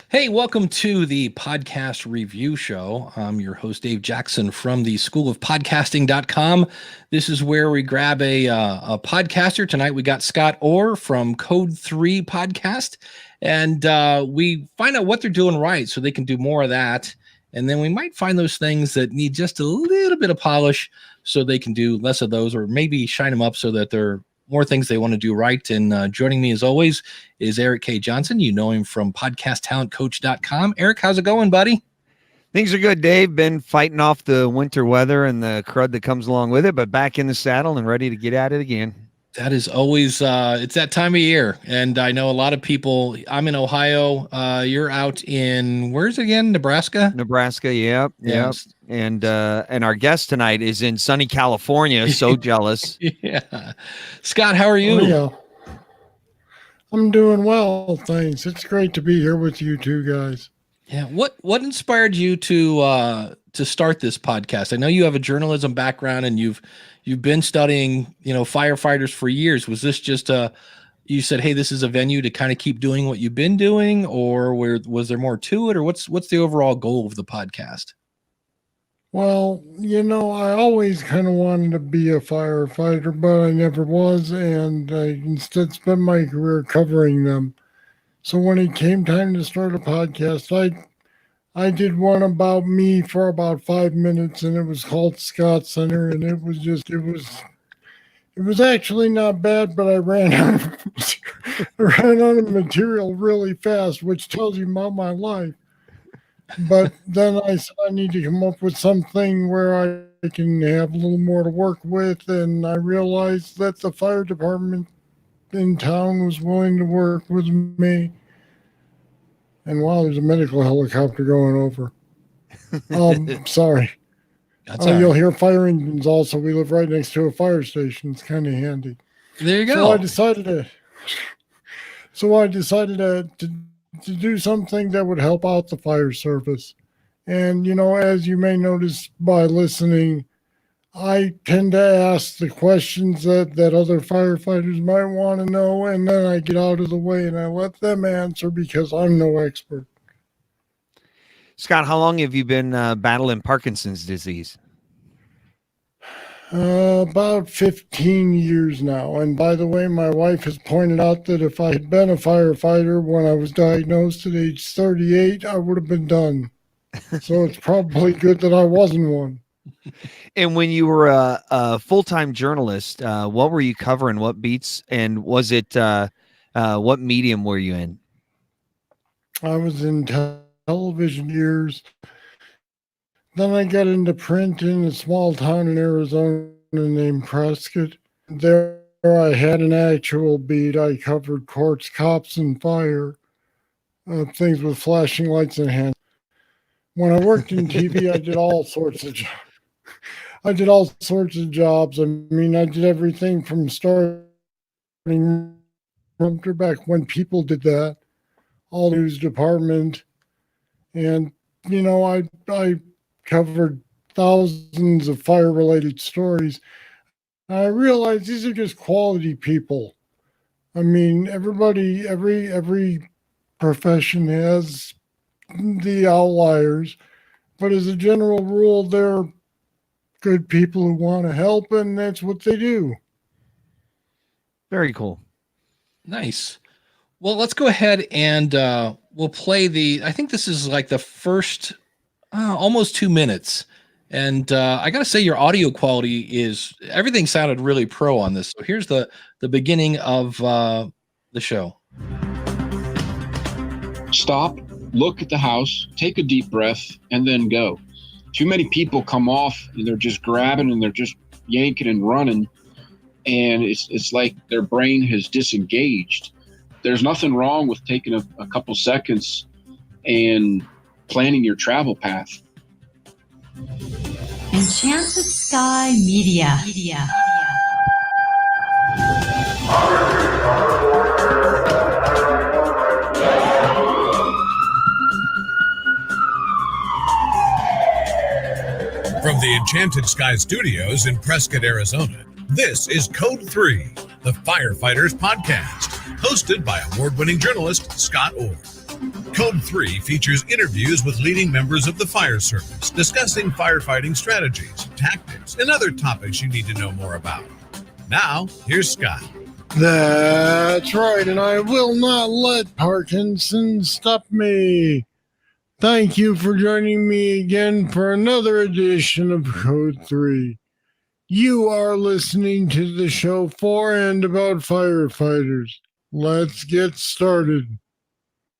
Hey, welcome to the podcast review show. I'm your host, Dave Jackson from the School of Podcasting.com. This is where we grab a podcaster. Tonight we got Scott Orr from Code 3 Podcast, and we find out what they're doing right so they can do more of that. And then we might find those things that need just a little bit of polish so they can do less of those, or maybe shine them up so that they're more things they want to do right. And joining me as always is Erik K. Johnson. You know him from podcasttalentcoach.com. Erik, how's it going, buddy? Things are good, Dave. Been fighting off the winter weather and the crud that comes along with it, but back in the saddle and ready to get at it again. That is always, it's that time of year. And I know a lot of people, I'm in Ohio. You're out in, where's it again? Nebraska? Nebraska, yep. And our guest tonight is in sunny California. So jealous. Yeah. Scott, how are you? Oh, yeah. I'm doing well, thanks. It's great to be here with you two guys. Yeah. What inspired you to start this podcast? I know you have a journalism background and you've been studying, firefighters for years. Was this just you said, hey, this is a venue to kind of keep doing what you've been doing, or was there more to it, or what's the overall goal of the podcast? Well, I always kind of wanted to be a firefighter, but I never was, and I instead spent my career covering them. So when it came time to start a podcast, I did one about me for about 5 minutes, and it was called Scott Center, and it was actually not bad, but I ran out of material really fast, which tells you about my life. But then I said I need to come up with something where I can have a little more to work with, and I realized that the fire department in town was willing to work with me. And wow, there's a medical helicopter going over. Sorry. You'll hear fire engines also. We live right next to a fire station. It's kind of handy. There you go. So I decided to do something that would help out the fire service. And, as you may notice by listening, I tend to ask the questions that other firefighters might want to know, and then I get out of the way and I let them answer because I'm no expert. Scott, how long have you been battling Parkinson's disease? About 15 years now. And by the way, my wife has pointed out that if I had been a firefighter when I was diagnosed at age 38, I would have been done. So it's probably good that I wasn't one. And when you were a full-time journalist, what were you covering? What beats? And was it what medium were you in? I was in television years. Then I got into print in a small town in Arizona named Prescott. There I had an actual beat. I covered courts, cops, and fire, things with flashing lights and hands. When I worked in TV, I did all sorts of jobs. I mean, I did everything from starting back when people did that, all news department. And, I covered thousands of fire-related stories. I realized these are just quality people. I mean, every profession has the outliers, but as a general rule, they're good people who want to help, and that's what they do. Very cool. Nice. Well, let's go ahead and we'll play I think this is like the first almost 2 minutes. And I got to say your audio quality everything sounded really pro on this. So here's the beginning of the show. Stop, look at the house, take a deep breath, and then go. Too many people come off and they're just grabbing and they're just yanking and running. And it's like their brain has disengaged. There's nothing wrong with taking a couple seconds and planning your travel path. Enchanted Sky Media. From the Enchanted Sky Studios in Prescott, Arizona, this is Code 3, the Firefighters Podcast, hosted by award-winning journalist Scott Orr. Code 3 features interviews with leading members of the fire service, discussing firefighting strategies, tactics, and other topics you need to know more about. Now, here's Scott. That's right, and I will not let Parkinson's stop me. Thank you for joining me again for another edition of Code 3. You are listening to the show for and about firefighters. Let's get started.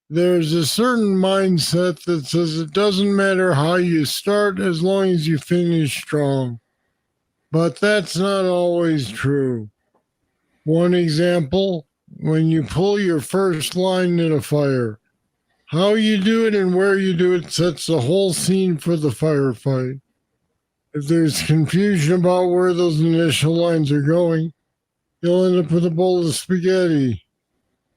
There's a certain mindset that says it doesn't matter how you start as long as you finish strong. But that's not always true. One example, when you pull your first line in a fire. How you do it and where you do it sets the whole scene for the firefight. If there's confusion about where those initial lines are going, you'll end up with a bowl of spaghetti.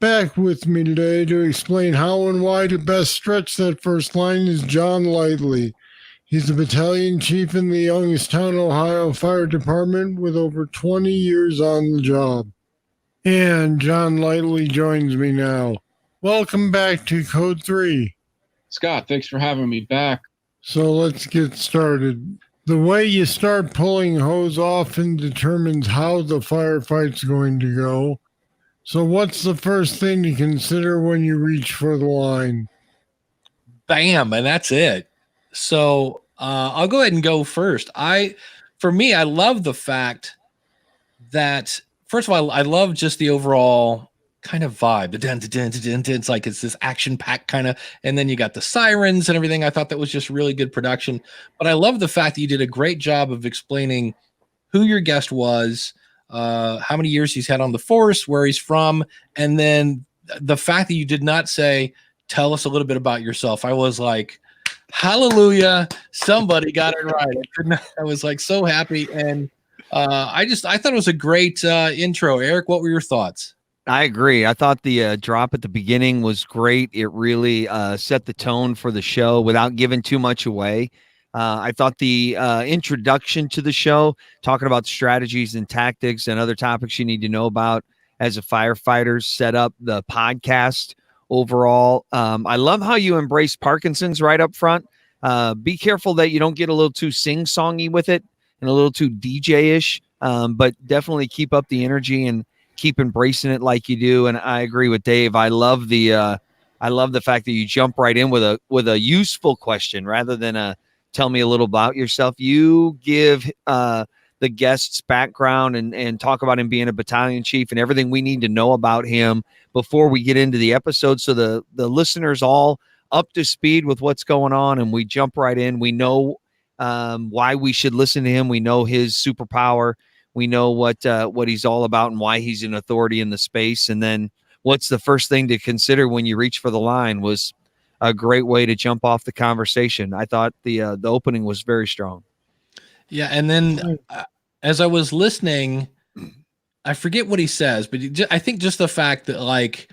Back with me today to explain how and why to best stretch that first line is John Lightly. He's the battalion chief in the Youngstown, Ohio Fire Department with over 20 years on the job. And John Lightly joins me now. Welcome back to Code 3. Scott, thanks for having me back. So let's get started. The way you start pulling hose often determines how the firefight's going to go. So what's the first thing to consider when you reach for the line? Bam, and that's it. So I'll go ahead and go first. For me, I love the fact that, first of all, I love just the overall kind of vibe. It's like it's this action-packed kind of, and then you got the sirens and everything. I thought that was just really good production. But I love the fact that you did a great job of explaining who your guest was, how many years he's had on the force, where he's from, and then the fact that you did not say, tell us a little bit about yourself. I was like, hallelujah, somebody got it right. I was like so happy, and I thought it was a great intro. Erik, what were your thoughts? I agree. I thought the drop at the beginning was great. It really set the tone for the show without giving too much away. I thought the introduction to the show, talking about strategies and tactics and other topics you need to know about as a firefighter, set up the podcast overall. I love how you embrace Parkinson's right up front. Be careful that you don't get a little too sing-songy with it and a little too DJ-ish, but definitely keep up the energy and keep embracing it like you do. And I agree with Dave. I love the fact that you jump right in with a useful question rather than a tell me a little about yourself. You give the guest's background and talk about him being a battalion chief and everything we need to know about him before we get into the episode. So the listeners all up to speed with what's going on, and we jump right in. We know why we should listen to him. We know his superpower. We know what he's all about and why he's an authority in the space. And then what's the first thing to consider when you reach for the line was a great way to jump off the conversation. I thought the opening was very strong. Yeah, and then as I was listening, I forget what he says, but I think just the fact that like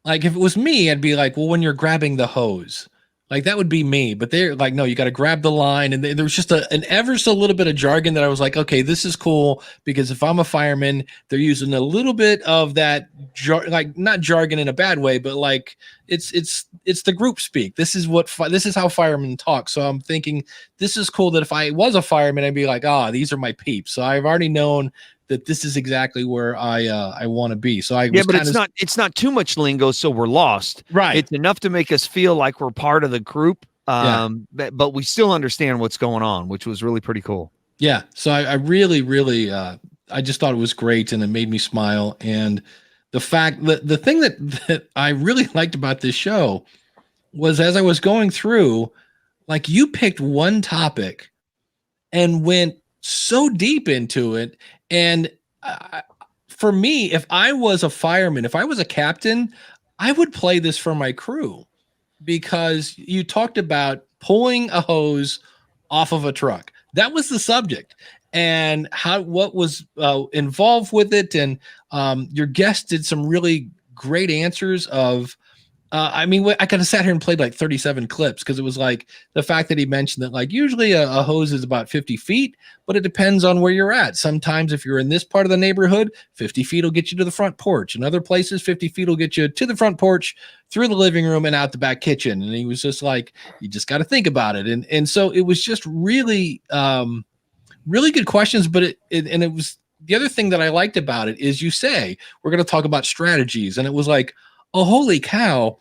if it was me, I'd be like, well, when you're grabbing the hose, like that would be me. But they're like, no, you got to grab the line. And there was just an ever so little bit of jargon that I was like, okay, this is cool, because if I'm a fireman, they're using a little bit of that, like not jargon in a bad way, but like it's the group speak. This is how firemen talk. So I'm thinking this is cool that if I was a fireman, I'd be like, these are my peeps. So I've already known that this is exactly where I want to be. So it's not too much lingo, so we're lost. Right. It's enough to make us feel like we're part of the group. But we still understand what's going on, which was really pretty cool. Yeah. So I really, really, I just thought it was great, and it made me smile. And the fact that the thing that I really liked about this show was, as I was going through, like, you picked one topic and went so deep into it. And for me, if I was a fireman, if I was a captain, I would play this for my crew, because you talked about pulling a hose off of a truck. That was the subject, and what was involved with it. And your guest did some really great answers of I mean, I could have sat here and played like 37 clips because it was like the fact that he mentioned that like usually a hose is about 50 feet, but it depends on where you're at. Sometimes if you're in this part of the neighborhood, 50 feet will get you to the front porch. In other places, 50 feet will get you to the front porch, through the living room, and out the back kitchen. And he was just like, you just got to think about it. And so it was just really, really good questions. But it was the other thing that I liked about it is you say, we're going to talk about strategies. And it was like, oh, holy cow,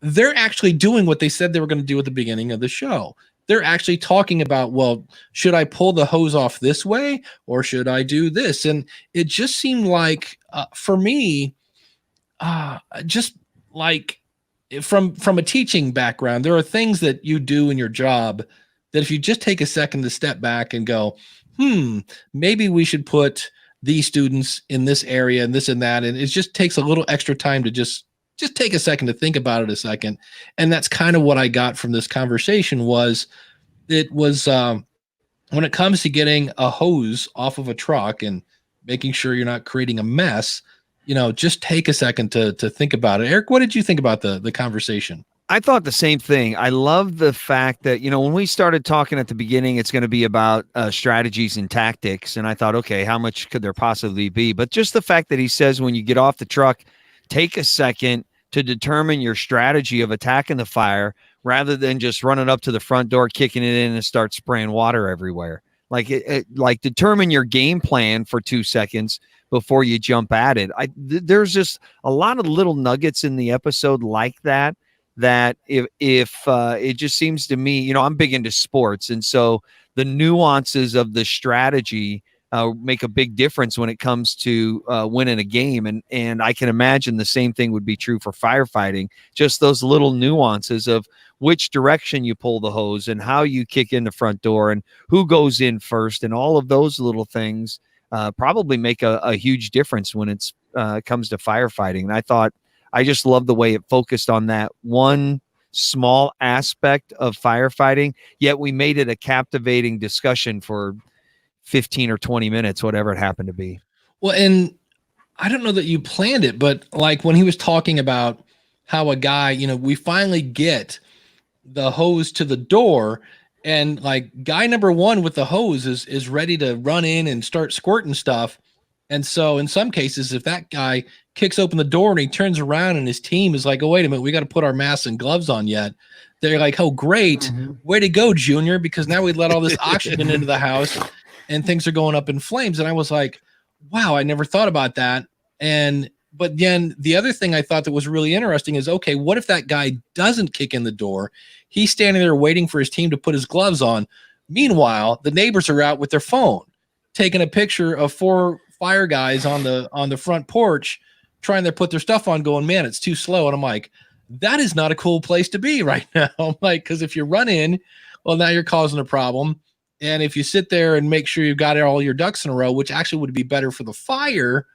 they're actually doing what they said they were going to do at the beginning of the show. They're actually talking about, well, should I pull the hose off this way or should I do this? And it just seemed like, for me, just like from a teaching background, there are things that you do in your job that if you just take a second to step back and go, maybe we should put these students in this area and this and that. And it just takes a little extra time to just take a second to think about it a second. And that's kind of what I got from this conversation was when it comes to getting a hose off of a truck and making sure you're not creating a mess, just take a second to think about it. Erik, what did you think about the conversation? I thought the same thing. I love the fact that, when we started talking at the beginning, it's going to be about strategies and tactics. And I thought, okay, how much could there possibly be? But just the fact that he says when you get off the truck, take a second to determine your strategy of attacking the fire rather than just running up to the front door, kicking it in and start spraying water everywhere. Like determine your game plan for 2 seconds before you jump at it. There's just a lot of little nuggets in the episode like that if it just seems to me, I'm big into sports. And so the nuances of the strategy make a big difference when it comes to winning a game. And I can imagine the same thing would be true for firefighting, just those little nuances of which direction you pull the hose and how you kick in the front door and who goes in first. And all of those little things probably make a huge difference when it's comes to firefighting. And I just love the way it focused on that one small aspect of firefighting, yet we made it a captivating discussion for 15 or 20 minutes, whatever it happened to be. Well, and I don't know that you planned it, but like when he was talking about how a guy, we finally get the hose to the door and like guy number one with the hose is ready to run in and start squirting stuff. And so in some cases, if that guy kicks open the door and he turns around and his team is like, oh, wait a minute, we got to put our masks and gloves on yet. They're like, oh, great. Way to go, Junior, because now we let all this oxygen into the house and things are going up in flames. And I was like, wow, I never thought about that. But then the other thing I thought that was really interesting is, okay, what if that guy doesn't kick in the door? He's standing there waiting for his team to put his gloves on. Meanwhile, the neighbors are out with their phone, taking a picture of 4 fire guys on the front porch, trying to put their stuff on, going, man, it's too slow. And I'm like, that is not a cool place to be right now. I'm like, because if you run in, well, now you're causing a problem. And if you sit there and make sure you've got all your ducks in a row, which actually would be better for the fire,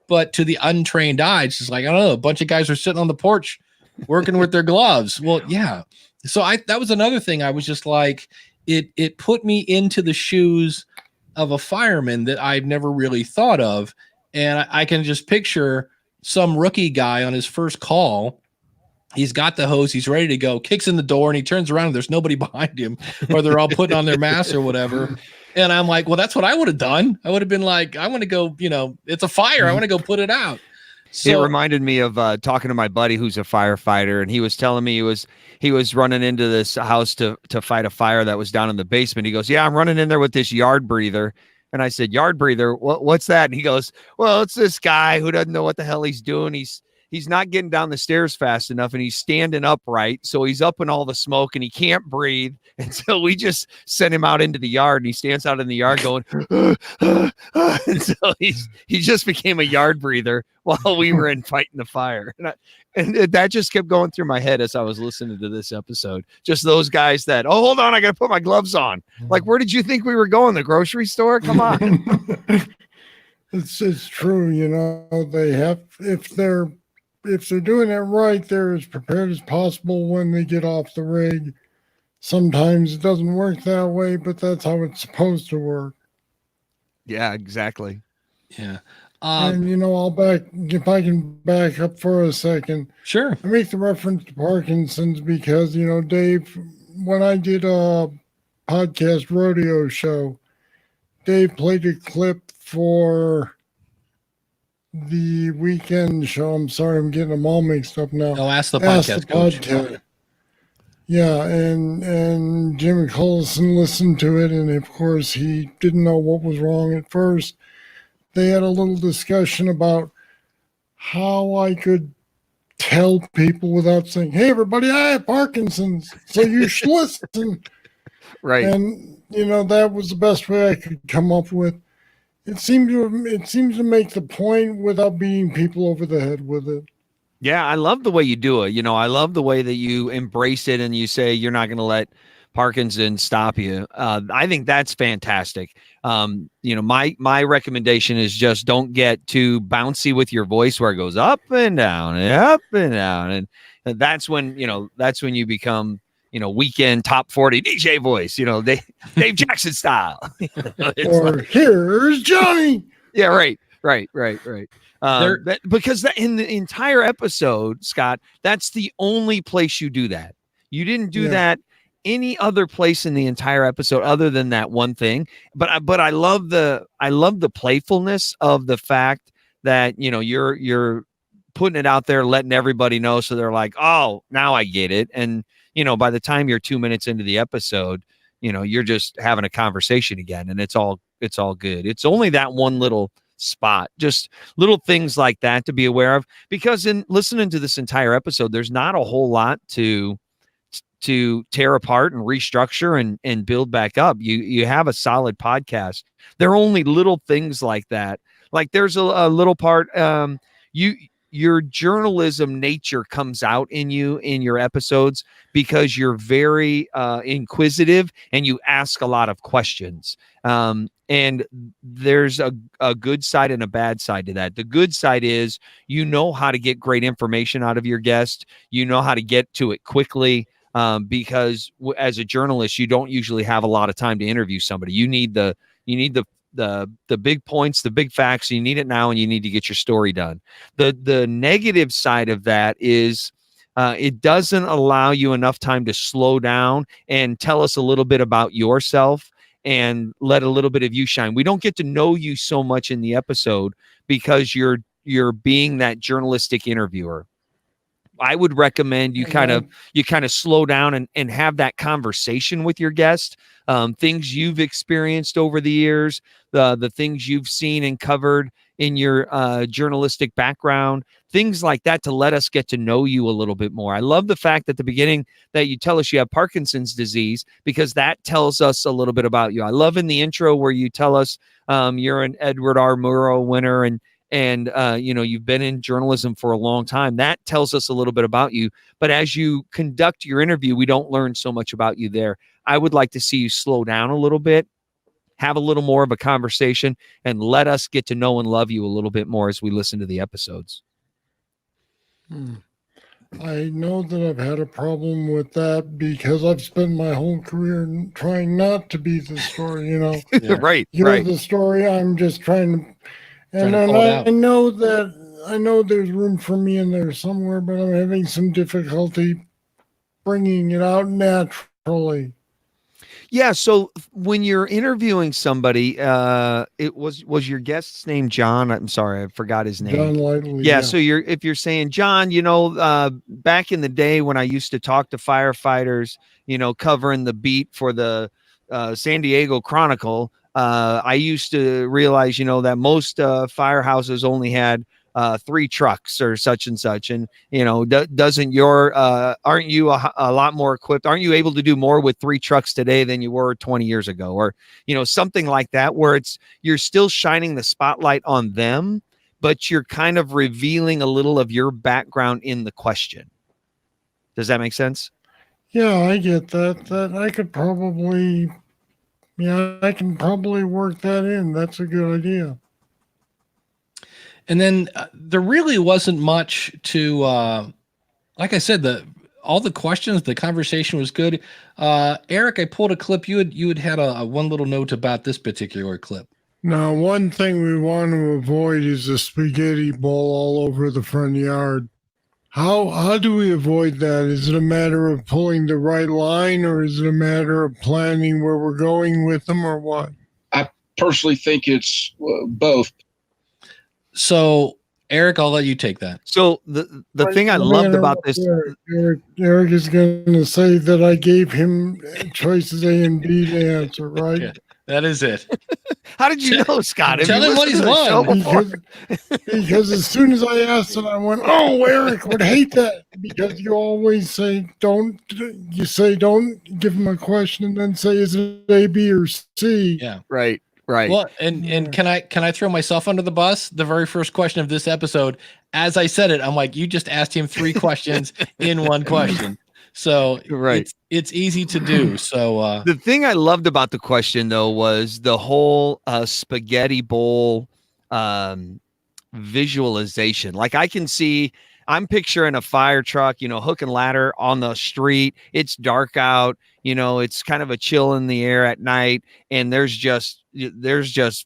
but to the untrained eye, it's just like, I don't know, a bunch of guys are sitting on the porch working with their gloves. Well, yeah. So that was another thing. I was just like, it put me into the shoes of a fireman that I've never really thought of. And I can just picture some rookie guy on his first call. He's got the hose. He's ready to go, kicks in the door, and he turns around and there's nobody behind him, or they're all putting on their masks or whatever. And I'm like, well, that's what I would have done. I would have been like, I want to go, it's a fire. I want to go put it out. So, it reminded me of talking to my buddy who's a firefighter, and he was telling me he was running into this house to fight a fire that was down in the basement. He goes, yeah, I'm running in there with this yard breather. And I said, yard breather, what's that? And he goes, well, it's this guy who doesn't know what the hell he's doing. He's not getting down the stairs fast enough, and he's standing upright. So he's up in all the smoke and he can't breathe. And so we just sent him out into the yard, and he stands out in the yard going, and so he just became a yard breather while we were in fighting the fire. And that just kept going through my head as I was listening to this episode. Just those guys that, oh, hold on, I got to put my gloves on. Like, where did you think we were going? The grocery store? Come on. It's true. They have, if they're doing it right, they're as prepared as possible when they get off the rig. Sometimes it doesn't work that way, but that's how it's supposed to work. Yeah, exactly. Yeah. And if I can back up for a second. Sure. I make the reference to Parkinson's because, Dave, when I did a podcast rodeo show, Dave played a clip for the weekend show. I'm sorry, I'm getting them all mixed up now. Oh, Ask the Podcast Coach. Yeah, and Jimmy Collison listened to it, and of course he didn't know what was wrong at first. They had a little discussion about how I could tell people without saying, "Hey, everybody, I have Parkinson's, so you should listen." Right. And that was the best way I could come up with. It seems to make the point without beating people over the head with it. Yeah, I love the way you do it. I love the way that you embrace it and you say you're not going to let Parkinson stop you. I think that's fantastic. My recommendation is just don't get too bouncy with your voice where it goes up and down and up and down. And that's when you become, weekend top 40 DJ voice, Dave Jackson style. Or here's Johnny. Yeah, right. Because in the entire episode, Scott, that's the only place you do that. You didn't do that any other place in the entire episode other than that one thing. But I love the playfulness of the fact that you're putting it out there, letting everybody know, so they're like, oh, now I get it. And by the time you're 2 minutes into the episode, you're just having a conversation again, and it's all good. It's only that one little spot, just little things like that to be aware of, because in listening to this entire episode, there's not a whole lot to tear apart and restructure and build back up. You have a solid podcast. There are only little things like that. Like there's a little part, your journalism nature comes out in you in your episodes because you're very inquisitive and you ask a lot of questions. And there's a good side and a bad side to that. The good side is how to get great information out of your guest. You know how to get to it quickly, because as a journalist, you don't usually have a lot of time to interview somebody. You need the big points, the big facts. You need it now, and you need to get your story done. The negative side of that is it doesn't allow you enough time to slow down and tell us a little bit about yourself and let a little bit of you shine. We don't get to know you so much in the episode because you're being that journalistic interviewer. I would recommend you kind of slow down and have that conversation with your guest. Things you've experienced over the years, the things you've seen and covered in your journalistic background, things like that, to let us get to know you a little bit more. I love the fact at the beginning that you tell us you have Parkinson's disease, because that tells us a little bit about you. I love in the intro where you tell us you're an Edward R. Murrow winner and you've been in journalism for a long time. That tells us a little bit about you. But as you conduct your interview, we don't learn so much about you there. I would like to see you slow down a little bit, have a little more of a conversation, and let us get to know and love you a little bit more as we listen to the episodes. I know that I've had a problem with that because I've spent my whole career trying not to be the story, Yeah. Right. You're the story. I'm just trying to. And then I know there's room for me in there somewhere, but I'm having some difficulty bringing it out naturally. Yeah. So when you're interviewing somebody, it was your guest's name John? I'm sorry, I forgot his name. John Lightly. Yeah. So if you're saying, John, back in the day when I used to talk to firefighters, covering the beat for the San Diego Chronicle, I used to realize, that most firehouses only had 3 trucks or such and such. And, aren't you a lot more equipped? Aren't you able to do more with 3 trucks today than you were 20 years ago? Or, something like that, where you're still shining the spotlight on them, but you're kind of revealing a little of your background in the question. Does that make sense? Yeah, I get that. I can probably work that in. That's a good idea. And then there really wasn't much to, like I said, all the questions, the conversation was good. Erik, I pulled a clip. You had a one little note about this particular clip. Now, one thing we want to avoid is a spaghetti bowl all over the front yard. How do we avoid that? Is it a matter of pulling the right line, or is it a matter of planning where we're going with them, or what? I personally think it's both. So, Erik, I'll let you take that. So the thing I loved about this, Erik is going to say that I gave him choices A and B to answer, right? Yeah, that is it. how did you know, Scott? Have Tell you him what listened he's to the show won. before? Because as soon as I asked it, I went, "Oh, Erik would hate that," because you always say don't give him a question and then say is it A, B, or C? Yeah. Right. Well, and can I throw myself under the bus? The very first question of this episode, as I said it, I'm like, you just asked him 3 questions in one question. So Right. it's easy to do. So The thing I loved about the question though was the whole spaghetti bowl visualization. Like I'm picturing a fire truck, hook and ladder on the street. It's dark out, it's kind of a chill in the air at night, and there's just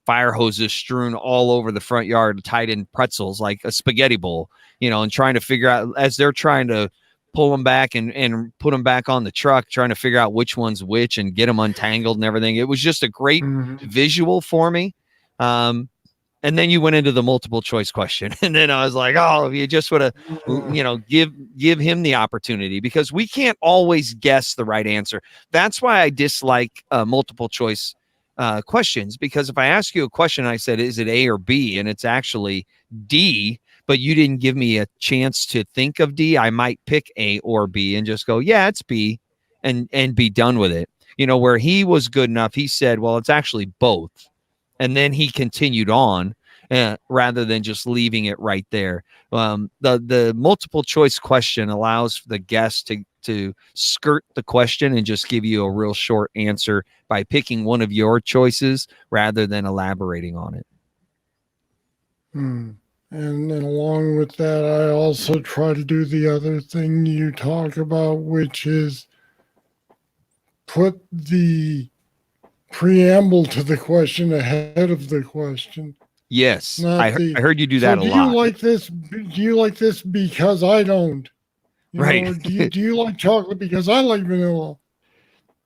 fire hoses strewn all over the front yard, tied in pretzels like a spaghetti bowl, and trying to figure out as they're trying to pull them back and put them back on the truck, trying to figure out which one's which and get them untangled and everything. It was just a great visual for me. And then you went into the multiple choice question. And then I was like, oh, if you just would have, give him the opportunity, because we can't always guess the right answer. That's why I dislike multiple choice questions, because if I ask you a question, I said, is it A or B? And it's actually D, but you didn't give me a chance to think of D. I might pick A or B and just go, yeah, it's B, and be done with it. Where he was good enough, he said, well, it's actually both. And then he continued on rather than just leaving it right there. The multiple choice question allows the guest to skirt the question and just give you a real short answer by picking one of your choices rather than elaborating on it. And then along with that, I also try to do the other thing you talk about, which is put the preamble to the question ahead of the question. Yes, I heard you do that a lot. Do you like this because I don't? Right. Do you like chocolate because I like vanilla?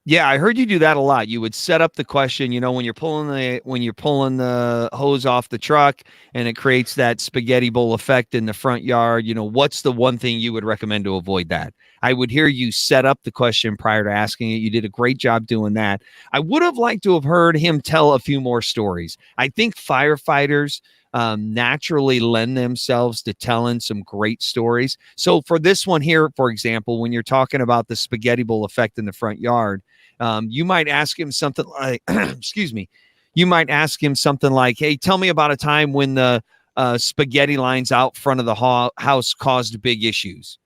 Yeah, I heard you do that a lot. You would set up the question, when you're pulling the hose off the truck and it creates that spaghetti bowl effect in the front yard, what's the one thing you would recommend to avoid that? I would hear you set up the question prior to asking it. You did a great job doing that. I would have liked to have heard him tell a few more stories. I think firefighters naturally lend themselves to telling some great stories. So for this one here, for example, when you're talking about the spaghetti bowl effect in the front yard, you might ask him something like, excuse me, you might ask him something like, hey, tell me about a time when the spaghetti lines out front of the house caused big issues.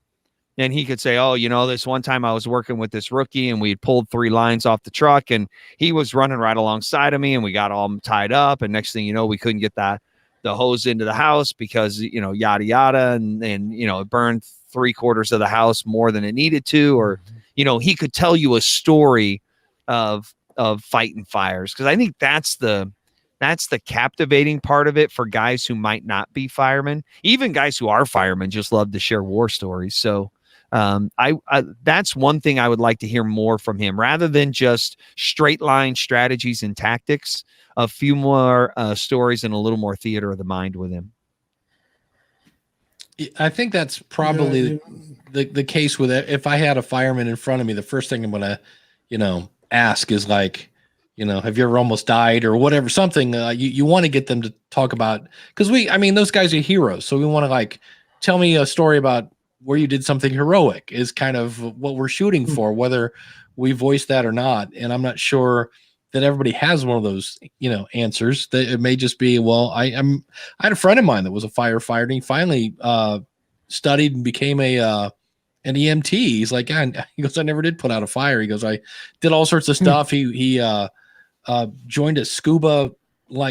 And he could say, oh, this one time I was working with this rookie and we had pulled 3 lines off the truck and he was running right alongside of me and we got all tied up. And next thing you know, we couldn't get the hose into the house because, yada, yada. And it burned 3/4 of the house more than it needed to. Or, he could tell you a story of fighting fires. Cause I think that's the captivating part of it for guys who might not be firemen. Even guys who are firemen just love to share war stories. So I that's one thing I would like to hear more from him, rather than just straight line strategies and tactics. A few more stories and a little more theater of the mind with him. I think that's probably the case with it. If I had a fireman in front of me, the first thing I'm going to, ask is like, have you ever almost died or whatever, something you want to get them to talk about, because those guys are heroes. So we want to tell me a story about where you did something heroic is kind of what we're shooting for, whether we voice that or not. And I'm not sure that everybody has one of those, answers. That it may just be, well, I had a friend of mine that was a firefighter. And he finally studied and became an EMT. He's like, he goes, I never did put out a fire. He goes, I did all sorts of stuff. He joined a scuba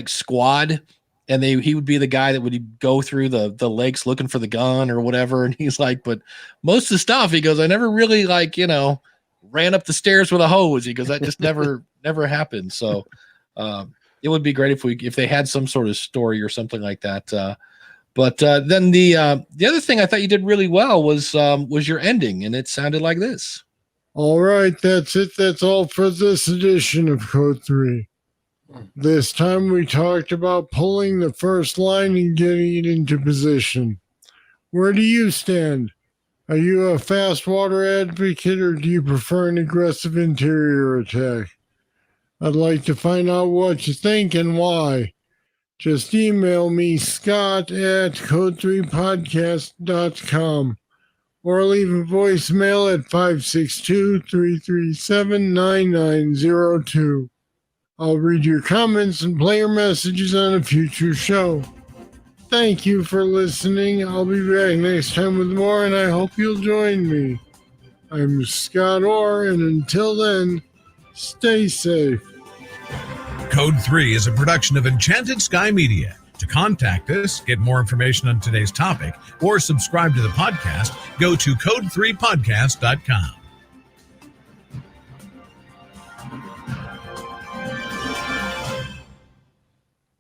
squad, and he would be the guy that would go through the lakes looking for the gun or whatever. And he's like, but most of the stuff, he goes, I never really ran up the stairs with a hose. He goes, that just never happened. So it would be great if they had some sort of story or something like that. But then the other thing I thought you did really well was your ending, and it sounded like this. All right, that's it. That's all for this edition of Code 3. This time we talked about pulling the first line and getting it into position. Where do you stand? Are you a fast water advocate, or do you prefer an aggressive interior attack? I'd like to find out what you think and why. Just email me, Scott at code3podcast.com, or leave a voicemail at 562-337-9902. I'll read your comments and play your messages on a future show. Thank you for listening. I'll be back next time with more, and I hope you'll join me. I'm Scott Orr, and until then, stay safe. Code 3 is a production of Enchanted Sky Media. To contact us, get more information on today's topic, or subscribe to the podcast, go to code3podcast.com.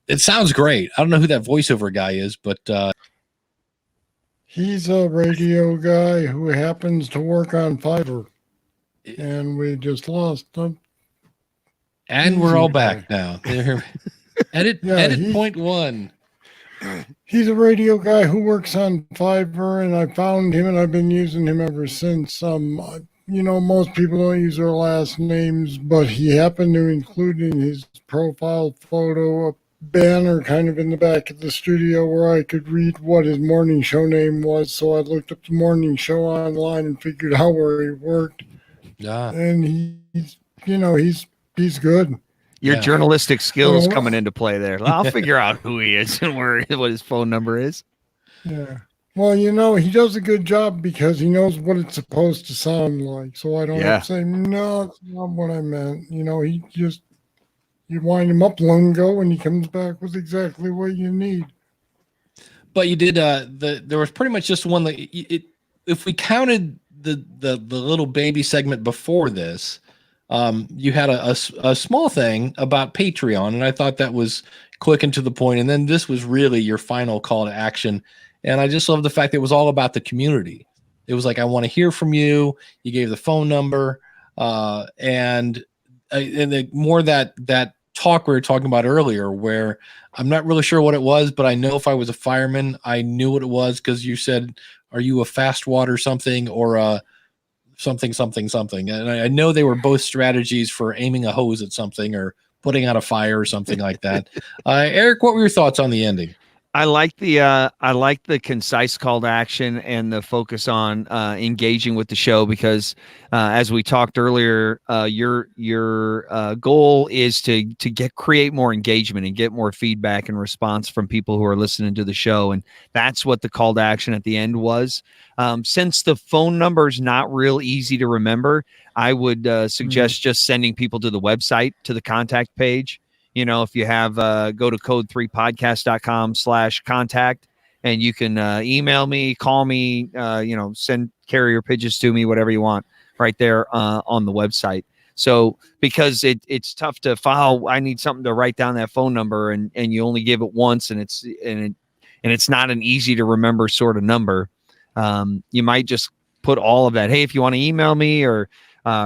It sounds great. I don't know who that voiceover guy is, but he's a radio guy who happens to work on Fiverr, and we just lost him. And we're all back now. Edit point one. He's a radio guy who works on Fiverr, and I found him, and I've been using him ever since. Most people don't use their last names, but he happened to include in his profile photo a banner kind of in the back of the studio where I could read what his morning show name was. So I looked up the morning show online and figured out where he worked. Yeah. And he's good. Your journalistic skills coming into play there. I'll figure out who he is and what his phone number is. Yeah. Well, he does a good job because he knows what it's supposed to sound like. So I don't have to say, no, that's not what I meant. You wind him up lingo and he comes back with exactly what you need. But you did there was pretty much just one if we counted the little baby segment before this, you had a small thing about Patreon, and I thought that was quick and to the point, and then this was really your final call to action. And I just love the fact that it was all about the community. It was like, I want to hear from you. You gave the phone number, and more that talk we were talking about earlier, where I'm not really sure what it was, but I know if I was a fireman, I knew what it was, because you said, are you a fast water something or a something? And I know they were both strategies for aiming a hose at something or putting out a fire or something like that. Erik, what were your thoughts on the ending? I like the concise call to action and the focus on engaging with the show, because as we talked earlier, your goal is to create more engagement and get more feedback and response from people who are listening to the show, and that's what the call to action at the end was. Since the phone number is not real easy to remember, I would suggest just sending people to the website, to the contact page. If you have, go to code3podcast.com/contact, and you can email me, call me, send carrier pigeons to me, whatever you want, right there on the website. So because it's tough to file, I need something to write down that phone number, and you only give it once, and it's not an easy to remember sort of number. You might just put all of that. Hey, if you want to email me or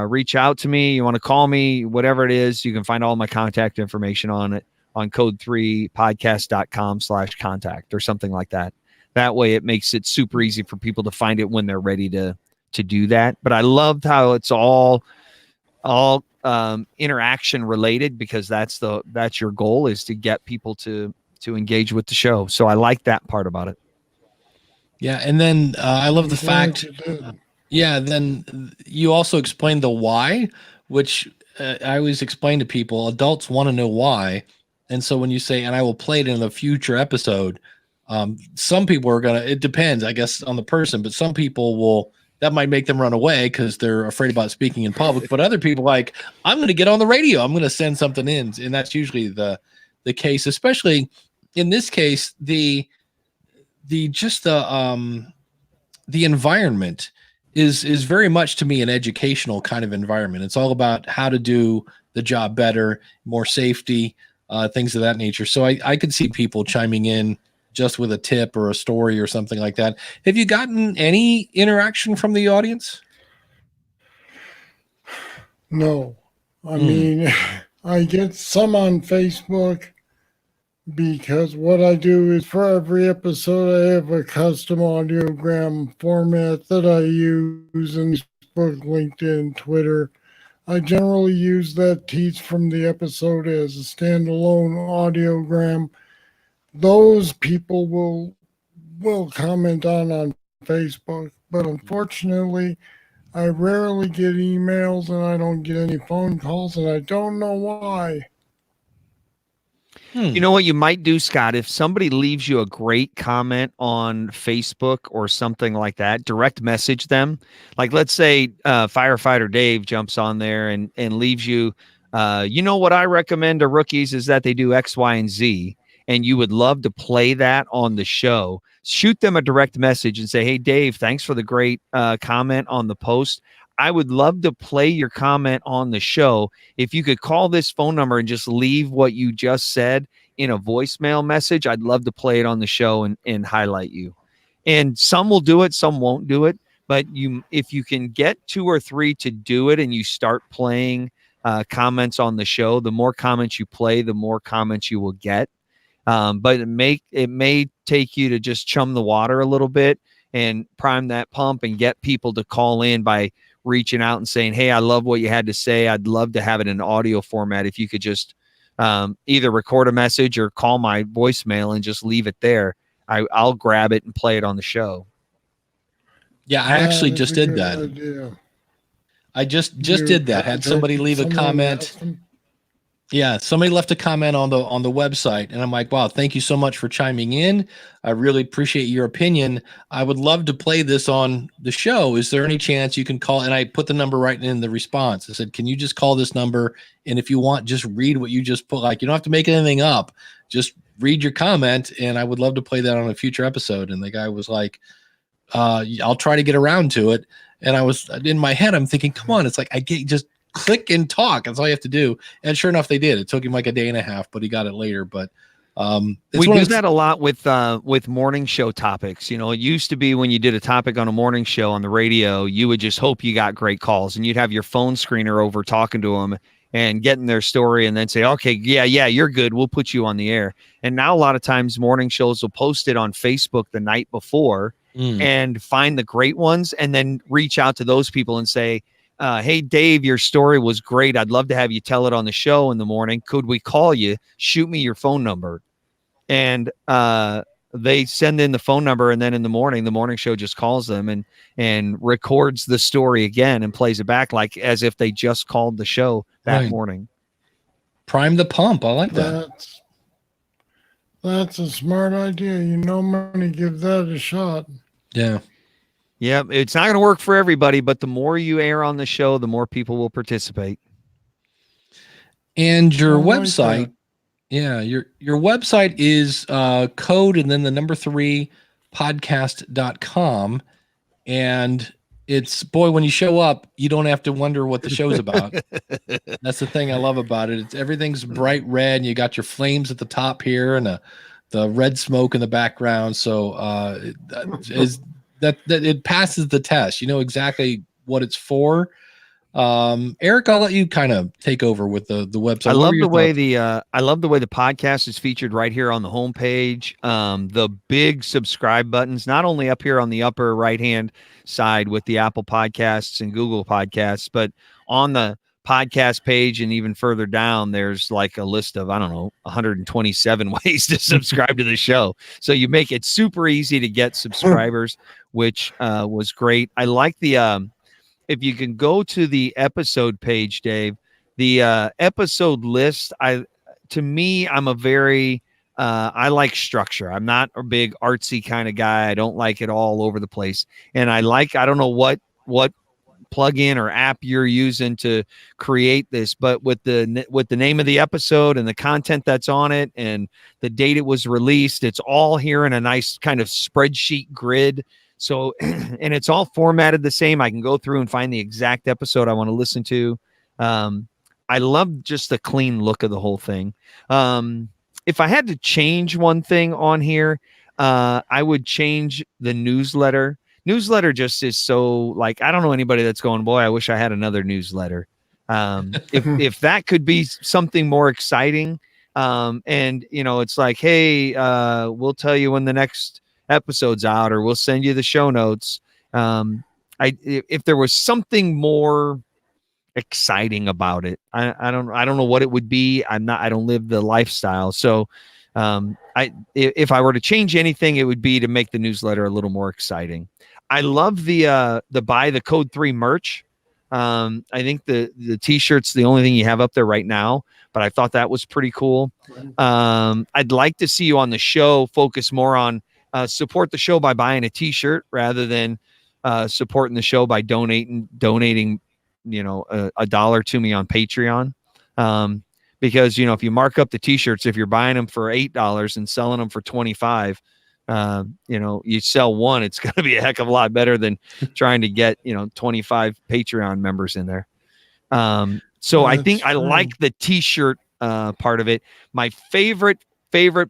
reach out to me, you want to call me, whatever it is, you can find all my contact information on it on code3podcast.com/contact or something like that. That way it makes it super easy for people to find it when they're ready to do that. But I loved how it's all interaction related, because that's your goal, is to get people to engage with the show. So I like that part about it. Yeah. And then I love the fact, then you also explained the why, which I always explain to people. Adults want to know why. And so when you say, and I will play it in a future episode, some people are it depends, I guess, on the person, but some people that might make them run away because they're afraid about speaking in public. But other people I'm going to get on the radio. I'm going to send something in. And that's usually the case, especially in this case, the environment is very much, to me, an educational kind of environment. It's all about how to do the job better, more safety. things of that nature. So I could see people chiming in just with a tip or a story or something like that. Have you gotten any interaction from the audience? No. I mean, I get some on Facebook because what I do is for every episode, I have a custom audiogram format that I use in Facebook, LinkedIn, Twitter. I generally use that teach from the episode as a standalone audiogram. Those people will comment on Facebook, but unfortunately, I rarely get emails and I don't get any phone calls, and I don't know why. You know what you might do, Scott? If somebody leaves you a great comment on Facebook or something like that, direct message them. Like, let's say Firefighter Dave jumps on there and leaves you, you know what I recommend to rookies is that they do X, Y, and Z, and you would love to play that on the show. Shoot them a direct message and say, hey, Dave, thanks for the great comment on the post. I would love to play your comment on the show. If you could call this phone number and just leave what you just said in a voicemail message, I'd love to play it on the show and highlight you. And some will do it, some won't do it. But if you can get 2 or 3 to do it and you start playing comments on the show, the more comments you play, the more comments you will get. But it may take you to just chum the water a little bit and prime that pump and get people to call in by reaching out and saying, hey, I love what you had to say. I'd love to have it in audio format. If you could just either record a message or call my voicemail and just leave it there, I'll grab it and play it on the show. Yeah, I actually just did that. Idea. I just did that. Had somebody leave a comment. Yeah, somebody left a comment on the website, and I'm like, wow, thank you so much for chiming in. I really appreciate your opinion. I would love to play this on the show. Is there any chance you can call? And I put the number right in the response. I said, can you just call this number? And if you want, just read what you just put. Like, you don't have to make anything up. Just read your comment, and I would love to play that on a future episode. And the guy was like, I'll try to get around to it. And I was in my head, I'm thinking, come on, it's like just click and talk. That's all you have to do. And sure enough, they did. It took him like a day and a half, but he got it later. But we do that a lot with morning show topics. You know, it used to be when you did a topic on a morning show on the radio, you would just hope you got great calls, and you'd have your phone screener over talking to them and getting their story, and then say, okay, yeah, you're good. We'll put you on the air. And now a lot of times morning shows will post it on Facebook the night before and find the great ones, and then reach out to those people and say, hey, Dave, your story was great. I'd love to have you tell it on the show in the morning. Could we call you? Shoot me your phone number. And they send in the phone number, and then in the morning show just calls them and records the story again and plays it back like as if they just called the show that morning. Prime the pump. I like that. That's a smart idea. You know, I'm going to give that a shot. Yeah. Yeah, it's not going to work for everybody, but the more you air on the show, the more people will participate. And your website, your website is code and then the number 3 podcast.com. And it's, boy, when you show up, you don't have to wonder what the show's about. That's the thing I love about it. Everything's bright red, and you got your flames at the top here and the red smoke in the background. So that it passes the test. You know exactly what it's for. Erik, I'll let you kind of take over with the website. I love the way the podcast is featured right here on the homepage. The big subscribe buttons, not only up here on the upper right hand side with the Apple Podcasts and Google Podcasts, but on the podcast page and even further down, there's like a list of, 127 ways to subscribe to the show. So you make it super easy to get subscribers, which was great. I like the if you can go to the episode page, Dave, the episode list, I'm a very I like structure. I'm not a big artsy kind of guy. I don't like it all over the place. And I don't know what plugin or app you're using to create this, but with the name of the episode and the content that's on it and the date it was released, it's all here in a nice kind of spreadsheet grid. So, and it's all formatted the same. I can go through and find the exact episode I want to listen to. I love just the clean look of the whole thing. If I had to change one thing on here, I would change the newsletter. Newsletter just is so like, I don't know anybody that's going, boy, I wish I had another newsletter. If that could be something more exciting, and it's like, hey, we'll tell you when the next episode's out, or we'll send you the show notes. If there was something more exciting about it, I don't know what it would be. I don't live the lifestyle. So if I were to change anything, it would be to make the newsletter a little more exciting. I love the buy the code 3 merch. I think the t-shirt's the only thing you have up there right now, but I thought that was pretty cool. I'd like to see you on the show focus more on support the show by buying a t-shirt rather than supporting the show by donating $1 to me on Patreon. Because if you mark up the t-shirts, if you're buying them for $8 and selling them for $25, you sell one, it's going to be a heck of a lot better than trying to get 25 Patreon members in there. So I think I like the t-shirt part of it. My favorite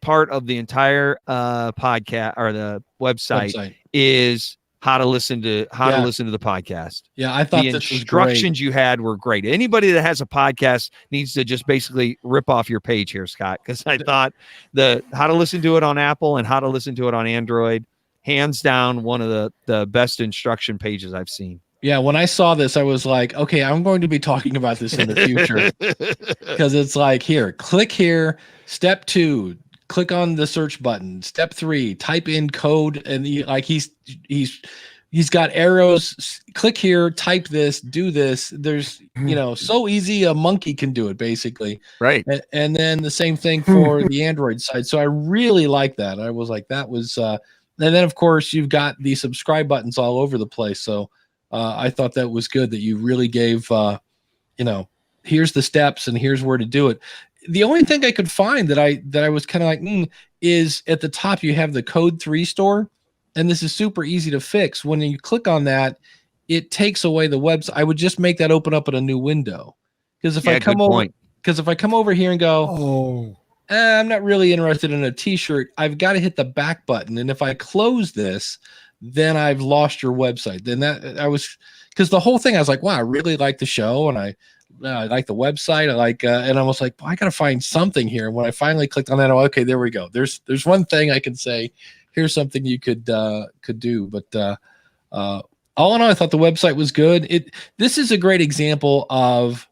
part of the entire podcast or the website is how to listen to the podcast. Yeah, I thought the this was instructions great. you had were great. Anybody that has a podcast needs to just basically rip off your page here, Scott, because I thought the how to listen to it on Apple and how to listen to it on Android, hands down, one of the best instruction pages I've seen. Yeah, when I saw this, I was like, okay, I'm going to be talking about this in the future, because it's like, here, click here, step 2, click on the search button, step 3, type in code, and he's got arrows, click here, type this, do this. There's so easy a monkey can do it, basically. Right. And then the same thing for the Android side. So I really like that. I was like, that was and then of course you've got the subscribe buttons all over the place. So I thought that was good that you really gave here's the steps and here's where to do it. The only thing I could find that I was kind of like is at the top you have the code 3 store, and this is super easy to fix. When you click on that, it takes away the website. I would just make that open up in a new window, because if I come over here and go, I'm not really interested in a t-shirt, I've got to hit the back button, and if I close this, then I've lost your website. Then because the whole thing, I was like, wow, I really like the show, and I like the website. I like, and I was like, well, I got to find something here. And when I finally clicked on that, okay, there we go. There's one thing I can say. Here's something you could do. But all in all, I thought the website was good. This is a great example of,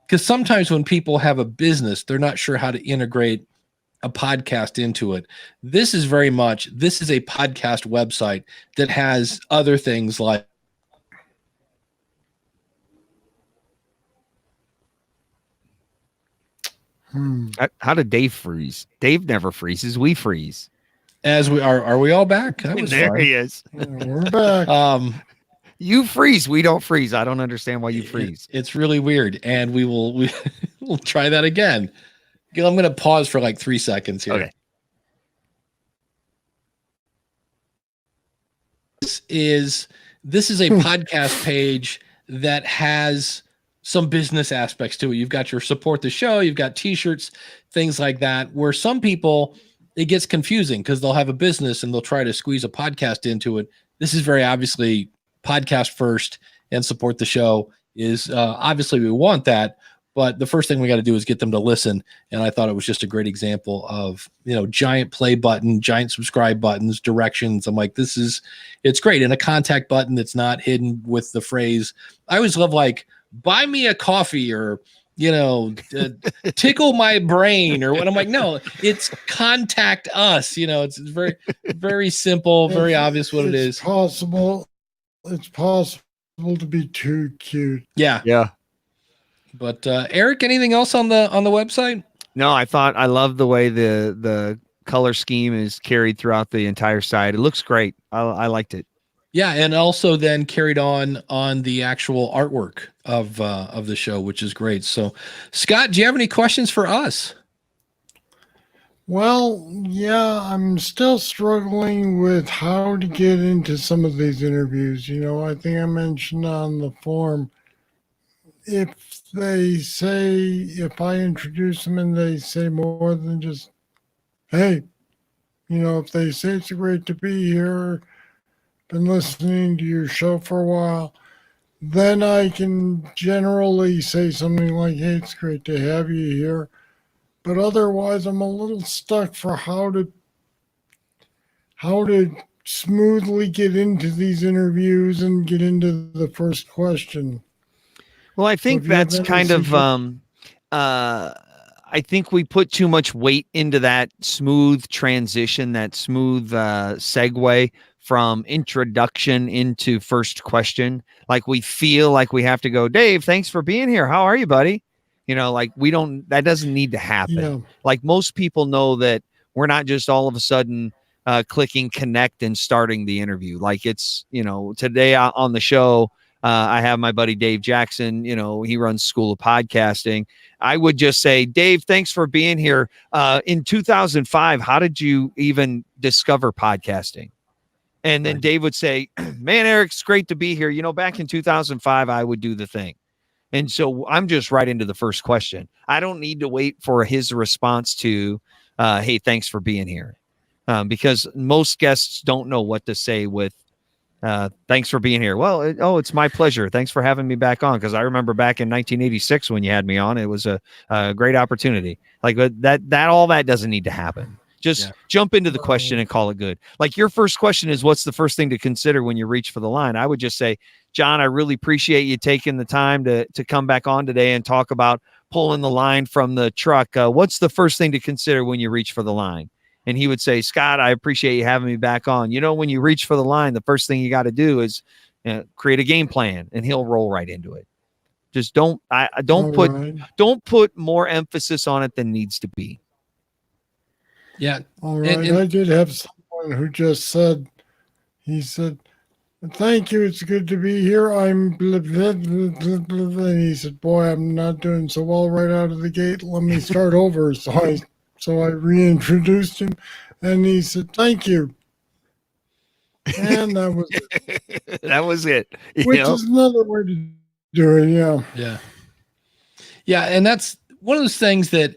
because sometimes when people have a business, they're not sure how to integrate a podcast into it. This is a podcast website that has other things like How did Dave freeze? Dave never freezes. We freeze. As we are we all back? That was there fun. he is. Yeah, we're back. You freeze. We don't freeze. I don't understand why you freeze. It's really weird. And we'll try that again. I'm going to pause for like 3 seconds here. Okay. This is a podcast page that has some business aspects to it. You've got your support the show, you've got t-shirts, things like that, where some people, it gets confusing because they'll have a business and they'll try to squeeze a podcast into it. This is very obviously podcast first, and support the show is obviously we want that, but the first thing we got to do is get them to listen. And I thought it was just a great example of, giant play button, giant subscribe buttons, directions. I'm like, it's great. And a contact button that's not hidden with the phrase. I always love like, buy me a coffee, or, tickle my brain, or what. I'm like, no, it's contact us. It's very, very simple, very obvious what it is. It's possible to be too cute. Yeah. Yeah. But Erik, anything else on the website? No, I love the way the color scheme is carried throughout the entire site. It looks great. I liked it. Yeah, and also then carried on the actual artwork of the show, which is great. So, Scott, do you have any questions for us? Well, yeah, I'm still struggling with how to get into some of these interviews. I think I mentioned on the forum if they say, if I introduce them and they say more than just, hey, if they say it's great to be here, been listening to your show for a while, then I can generally say something like, hey, it's great to have you here. But otherwise, I'm a little stuck for how to smoothly get into these interviews and get into the first question. Well, I think that's kind of I think we put too much weight into that smooth transition, that smooth segue from introduction into first question. Like we feel like we have to go, Dave, thanks for being here. How are you, buddy? Like that doesn't need to happen. Yeah. Like most people know that we're not just all of a sudden clicking connect and starting the interview. Like it's, today on the show, I have my buddy Dave Jackson. He runs School of Podcasting. I would just say, Dave, thanks for being here. In 2005, how did you even discover podcasting? And then Dave would say, man, Erik, it's great to be here. Back in 2005, I would do the thing. And so I'm just right into the first question. I don't need to wait for his response to, hey, thanks for being here. Because most guests don't know what to say with, thanks for being here. Well, it's my pleasure. Thanks for having me back on. Because I remember back in 1986 when you had me on, it was a great opportunity. Like that all that doesn't need to happen. Just jump into the question and call it good. Like your first question is, what's the first thing to consider when you reach for the line? I would just say, John, I really appreciate you taking the time to come back on today and talk about pulling the line from the truck. What's the first thing to consider when you reach for the line? And he would say, Scott, I appreciate you having me back on. When you reach for the line, the first thing you got to do is create a game plan, and he'll roll right into it. Just don't put more emphasis on it than needs to be. Yeah. All right. I did have someone who just said, he said, thank you. It's good to be here. I'm blah, blah, blah, blah, blah. And he said, boy, I'm not doing so well right out of the gate. Let me start over. So I reintroduced him, and he said, thank you. And that was it. That was it. Which is another way to do it. Yeah. Yeah. Yeah. And that's one of those things that,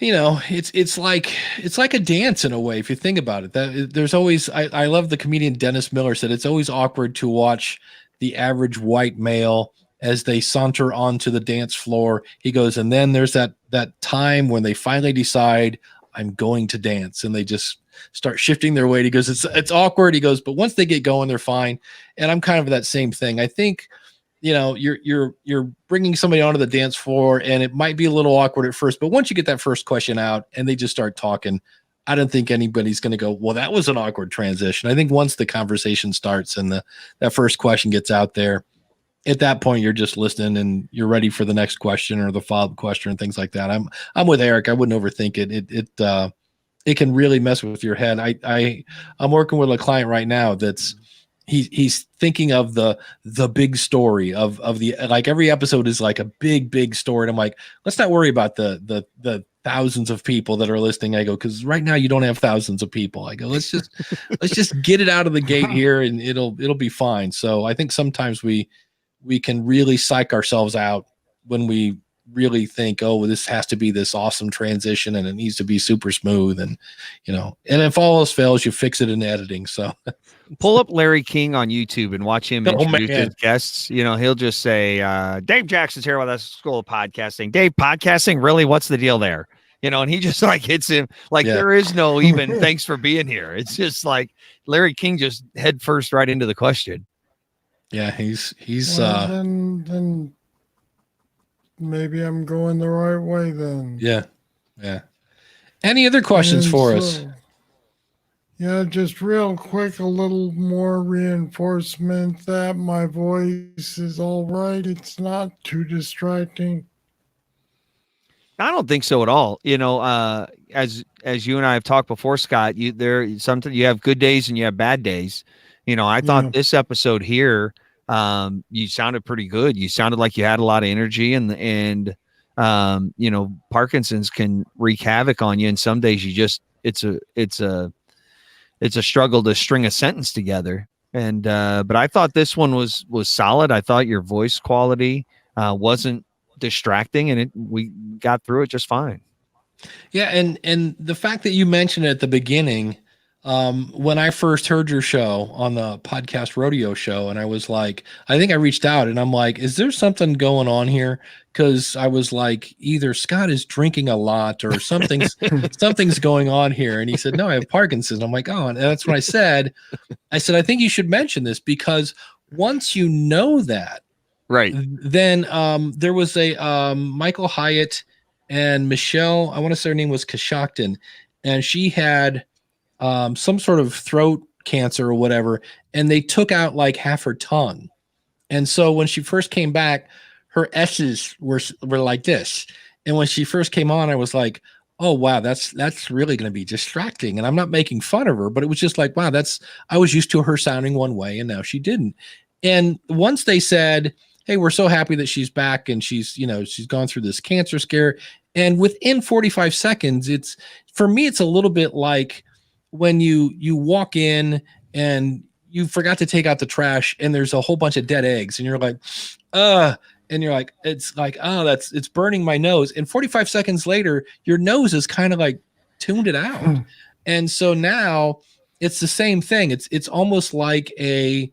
it's like a dance in a way. If you think about it, that there's always, I love the comedian Dennis Miller said, it's always awkward to watch the average white male as they saunter onto the dance floor. He goes, and then there's that time when they finally decide, I'm going to dance, and they just start shifting their weight. He goes, it's awkward. He goes, but once they get going, they're fine. And I'm kind of that same thing. I think, you're bringing somebody onto the dance floor, and it might be a little awkward at first, but once you get that first question out and they just start talking, I don't think anybody's going to go, well, that was an awkward transition. I think once the conversation starts and that first question gets out there, at that point, you're just listening and you're ready for the next question or the follow-up question and things like that. I'm with Erik. I wouldn't overthink it. It can really mess with your head. I'm working with a client right now that's he's thinking of the big story of the, like every episode is like a big story. And I'm like, let's not worry about the thousands of people that are listening. I go, because right now you don't have thousands of people. I go, let's just get it out of the gate here, and it'll be fine. So I think sometimes we can really psych ourselves out when we really think, oh, this has to be this awesome transition and it needs to be super smooth. And, and if all else fails, you fix it in editing. So pull up Larry King on YouTube and watch him introduce his guests. He'll just say, Dave Jackson's here with us, School of Podcasting. Dave, podcasting, really? What's the deal there? And he just like hits him like there is no even thanks for being here. It's just like Larry King just head first right into the question. Yeah, he's well, then maybe I'm going the right way then. Yeah. Any other questions for us? Yeah, just real quick, a little more reinforcement that my voice is all right. It's not too distracting. I don't think so at all. As you and I have talked before, Scott, sometimes you have good days and you have bad days. I thought this episode here, you sounded pretty good. You sounded like you had a lot of energy, and Parkinson's can wreak havoc on you. And some days it's a struggle to string a sentence together. And, but I thought this one was solid. I thought your voice quality wasn't distracting, and we got through it just fine. Yeah, and the fact that you mentioned at the beginning, when I first heard your show on the podcast rodeo show, and I was like, I think I reached out and I'm like, is there something going on here? Because I was like, either Scott is drinking a lot or something's going on here. And he said, no, I have Parkinson's. I'm like, oh, and that's when I said, I think you should mention this, because once you know that, Right. then there was a Michael Hyatt and Michelle, I want to say her name was Kashakton, and she had some sort of throat cancer or whatever, and they took out like half her tongue. And so when she first came back, her S's were like this. And when she first came on, I was like, oh wow, that's really going to be distracting. And I'm not making fun of her, but it was just like, wow, I was used to her sounding one way, and now she didn't. And once they said, hey, we're so happy that she's back and she's gone through this cancer scare, and within 45 seconds, for me, it's a little bit like when you walk in and you forgot to take out the trash and there's a whole bunch of dead eggs and you're like, and you're like, it's like, oh, it's burning my nose. And 45 seconds later, your nose is kind of like tuned it out. And so now it's the same thing. It's almost like a,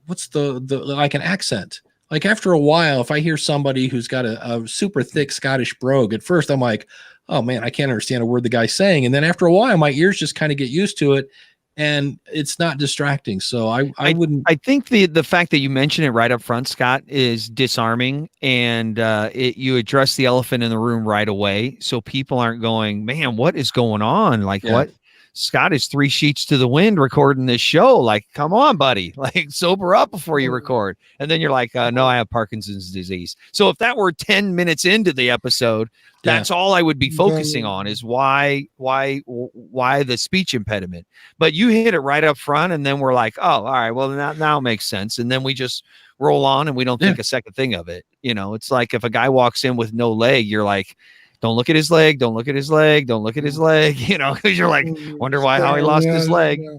what's the like an accent. Like after a while, if I hear somebody who's got a super thick Scottish brogue, at first I'm like, oh man, I can't understand a word the guy's saying. And then after a while, my ears just kind of get used to it, and it's not distracting. So I wouldn't. I think the fact that you mention it right up front, Scott, is disarming, and you address the elephant in the room right away, so people aren't going, man, what is going on? Like what? Scott is 3 sheets to the wind recording this show. Like, come on, buddy. Like, sober up before you record. And then you're like, no, I have Parkinson's disease. So if that were 10 minutes into the episode, that's all I would be focusing on, is why the speech impediment. But you hit it right up front, and then we're like, oh, all right, well, now it makes sense. And then we just roll on, and we don't think a second thing of it. It's like if a guy walks in with no leg, you're like, don't look at his leg. Don't look at his leg. Don't look at his leg. Because you're like, wonder how he lost his leg. Yeah.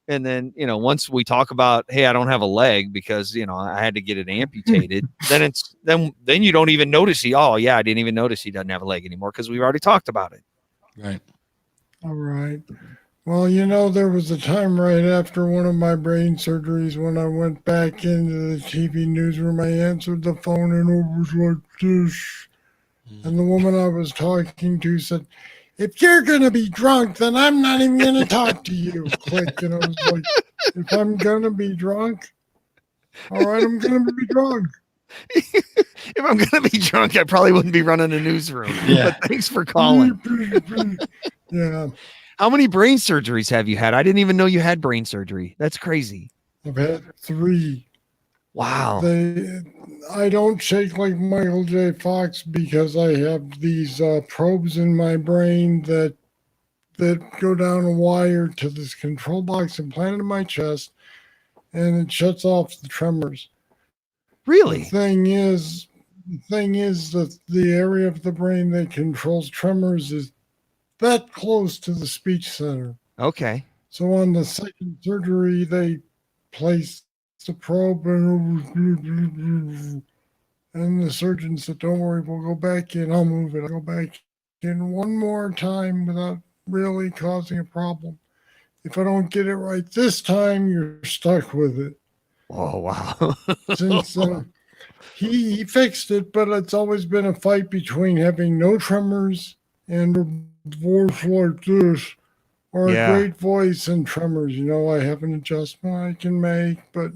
And then, once we talk about, hey, I don't have a leg because, I had to get it amputated, then you don't even notice I didn't even notice he doesn't have a leg anymore because we've already talked about it. Right. All right. Well, there was a time right after one of my brain surgeries when I went back into the TV newsroom. I answered the phone and it was like this. And the woman I was talking to said, if you're going to be drunk, then I'm not even going to talk to you. Click. And I was like, if I'm going to be drunk, all right, I'm going to be drunk. If I'm going to be drunk, I probably wouldn't be running a newsroom. Yeah. But thanks for calling. Yeah. How many brain surgeries have you had? I didn't even know you had brain surgery. That's crazy. I've had 3. Wow. I don't shake like Michael J. Fox because I have these probes in my brain that go down a wire to this control box implanted in my chest, and it shuts off the tremors. Really? The thing is that the area of the brain that controls tremors is that close to the speech center. Okay. So on the second surgery, they placed the probe and the surgeon said, don't worry, we'll go back in. I'll move it. I'll go back in one more time without really causing a problem. If I don't get it right this time, you're stuck with it. Oh, wow. Since he fixed it, but it's always been a fight between having no tremors and a voice like this, or a great voice and tremors. I have an adjustment I can make, but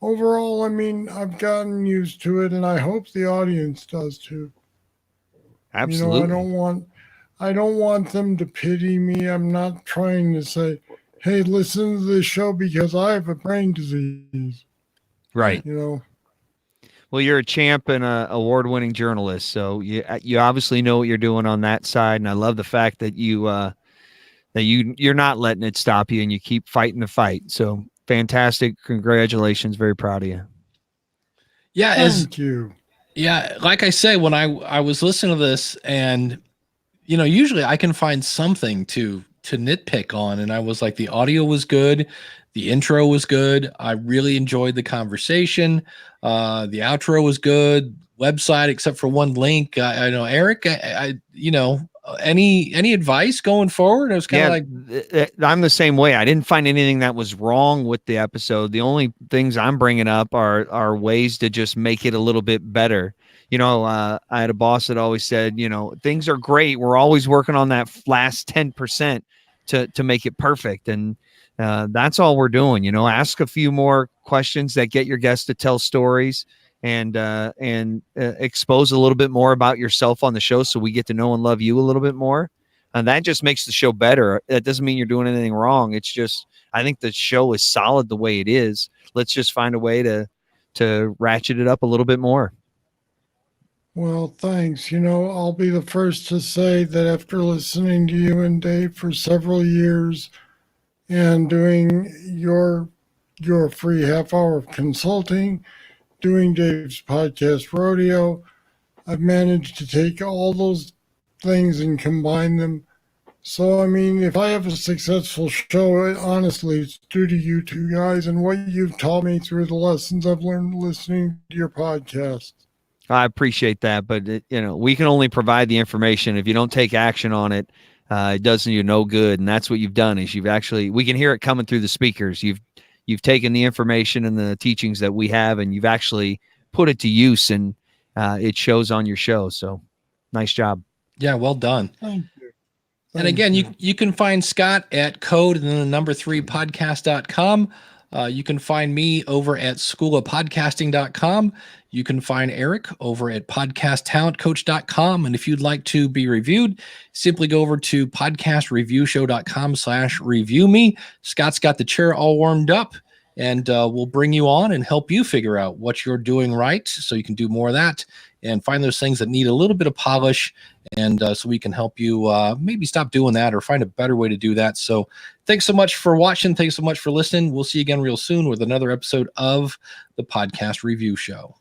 overall, I've gotten used to it, and I hope the audience does too. Absolutely. I don't want them to pity me. I'm not trying to say, hey, listen to this show because I have a brain disease. Right. Well, you're a champ and an award-winning journalist, so you obviously know what you're doing on that side, and I love the fact that you're not letting it stop you, and you keep fighting the fight. So fantastic! Congratulations, very proud of you. Yeah, thank you. Yeah, like I say, when I was listening to this, and usually I can find something to to nitpick on. And I was like, the audio was good. The intro was good. I really enjoyed the conversation. The outro was good. Website, except for one link. I know, Erik, any advice going forward? I was kind of like, I'm the same way. I didn't find anything that was wrong with the episode. The only things I'm bringing up are ways to just make it a little bit better. I had a boss that always said, things are great. We're always working on that last 10% to make it perfect. And that's all we're doing. Ask a few more questions that get your guests to tell stories and expose a little bit more about yourself on the show, so we get to know and love you a little bit more. And that just makes the show better. That doesn't mean you're doing anything wrong. It's just, I think the show is solid the way it is. Let's just find a way to ratchet it up a little bit more. Well, thanks. I'll be the first to say that after listening to you and Dave for several years and doing your free half hour of consulting, doing Dave's podcast Rodeo, I've managed to take all those things and combine them. So, if I have a successful show, honestly, it's due to you two guys and what you've taught me through the lessons I've learned listening to your podcast. I appreciate that, but we can only provide the information. If you don't take action on it, it does you no good. And that's what you've done. Is we can hear it coming through the speakers. You've taken the information and the teachings that we have, and you've actually put it to use, and it shows on your show. So nice job. Yeah, well done. Thank you. And again, you can find Scott at code and then the number 3 podcast.com. You can find me over at schoolofpodcasting.com. You can find Erik over at podcasttalentcoach.com. And if you'd like to be reviewed, simply go over to podcastreviewshow.com/review me. Scott's got the chair all warmed up, and we'll bring you on and help you figure out what you're doing right so you can do more of that and find those things that need a little bit of polish, and so we can help you maybe stop doing that or find a better way to do that. So thanks so much for watching. Thanks so much for listening. We'll see you again real soon with another episode of the Podcast Review Show.